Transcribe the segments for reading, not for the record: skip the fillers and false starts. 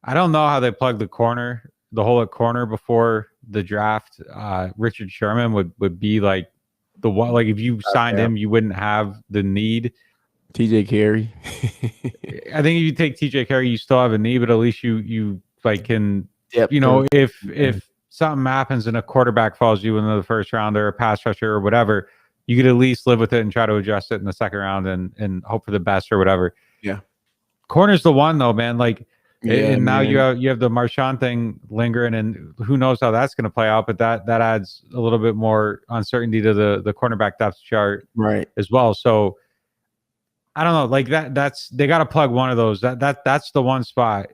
I don't know how they plugged the hole at corner before the draft. Richard Sherman would be like the one. Like if you signed him, you wouldn't have the need. TJ Carey. I think if you take TJ Carey, you still have a need, but at least you like can if something happens and a quarterback falls you in the first round or a pass rusher or whatever, you could at least live with it and try to adjust it in the second round and hope for the best or whatever. Yeah. Corner's the one though, man. Like, and now man. you have the Marshawn thing lingering, and who knows how that's going to play out. But that adds a little bit more uncertainty to the cornerback depth chart, right, as well. So I don't know, like that's they got to plug one of those. That's the one spot.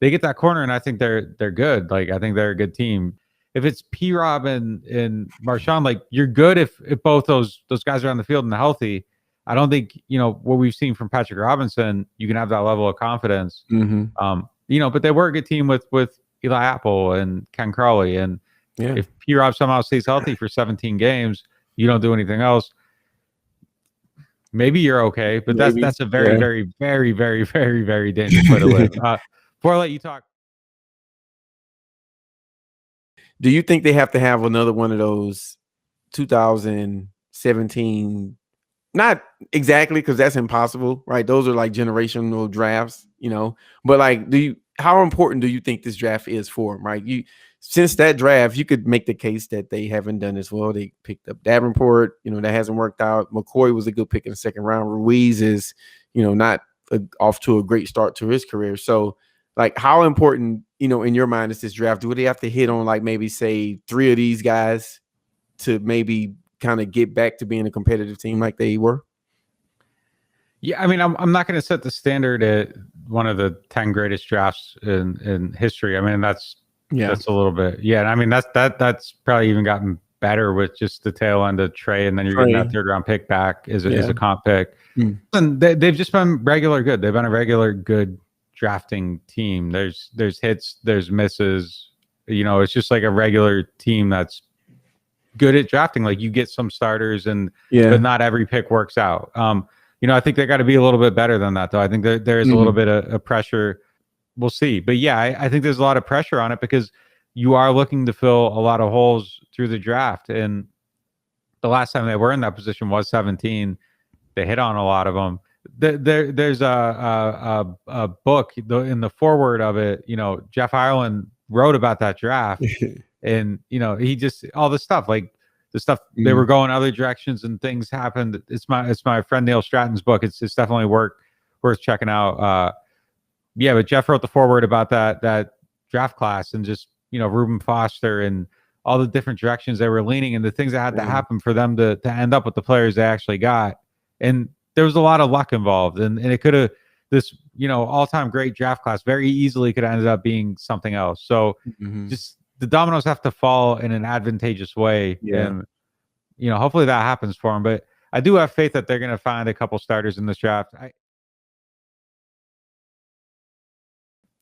They get that corner, and I think they're good. Like I think they're a good team. If it's P-Rob and Marshawn, like you're good if both those guys are on the field and healthy. I don't think, what we've seen from Patrick Robinson, you can have that level of confidence. But they were a good team with Eli Apple and Ken Crawley. And if P-Rob somehow stays healthy for 17 games, you don't do anything else, maybe you're okay. But that's a very, very, very, very, very, very dangerous way to live. Before I let you talk. Do you think they have to have another one of those 2017? Not exactly, because that's impossible, right? Those are like generational drafts, But like, how important do you think this draft is for them, right? Since that draft, you could make the case that they haven't done as well. They picked up Davenport, that hasn't worked out. McCoy was a good pick in the second round. Ruiz is, not off to a great start to his career. So, like, how important, in your mind is this draft? Do they have to hit on like maybe say 3 of these guys to maybe kind of get back to being a competitive team like they were? Yeah, I mean, I'm not going to set the standard at one of the 10 greatest drafts in history. I mean, that's a little bit. Yeah, I mean, that's probably even gotten better with just the tail end of Trey, and then you're getting that third round pick back as a comp pick. And they've just been regular good. They've been a regular good drafting team. There's hits, there's misses. It's just like a regular team that's good at drafting. Like you get some starters, but not every pick works out. I think they got to be a little bit better than that, though. I think there is a little bit of pressure. We'll see. But yeah, I think there's a lot of pressure on it because you are looking to fill a lot of holes through the draft. And the last time they were in that position was 17. They hit on a lot of them. There's a book in the foreword of it. Jeff Ireland wrote about that draft. And, he just, all the stuff, like the stuff, they were going other directions and things happened. It's my friend Neil Stratton's book. It's definitely worth checking out. But Jeff wrote the foreword about that draft class and just, Reuben Foster and all the different directions they were leaning and the things that had to happen for them to end up with the players they actually got. And there was a lot of luck involved. And it could have, this, all-time great draft class very easily could have ended up being something else. So just, the dominoes have to fall in an advantageous way. And, hopefully that happens for them. But I do have faith that they're going to find a couple starters in this draft.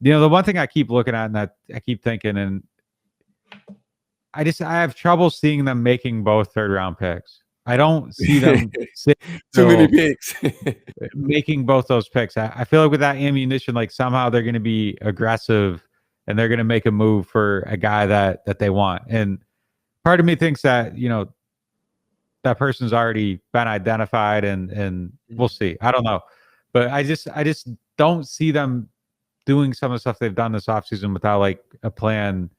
The one thing I keep looking at and that I keep thinking, and I have trouble seeing them making both third-round picks. I don't see them too many picks making both those picks. I feel like with that ammunition, like somehow they're going to be aggressive and they're going to make a move for a guy that they want. And part of me thinks that, that person's already been identified and we'll see. I don't know. But I just don't see them doing some of the stuff they've done this offseason without like a plan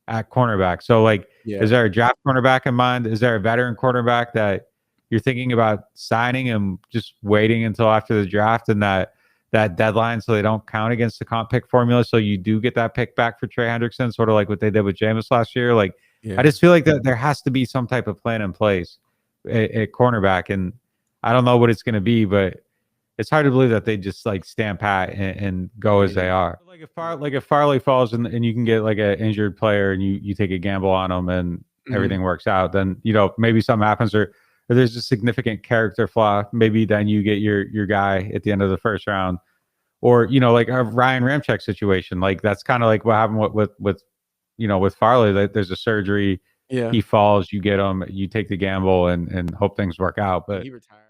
at cornerback. So like, is there a draft cornerback in mind? Is there a veteran cornerback that you're thinking about signing and just waiting until after the draft and that deadline so they don't count against the comp pick formula, so you do get that pick back for Trey Hendrickson, sort of like what they did with Jameis last year? Like, I just feel like that there has to be some type of plan in place at cornerback, and I don't know what it's going to be, but it's hard to believe that they just like stand pat and go as they are. Like if Farley falls and you can get like an injured player and you take a gamble on them and everything works out, then maybe something happens or there's a significant character flaw. Maybe then you get your guy at the end of the first round, or like a Ryan Ramczyk situation. Like that's kind of like what happened with Farley. Like there's a surgery, he falls, you get him, you take the gamble and hope things work out. But he retired.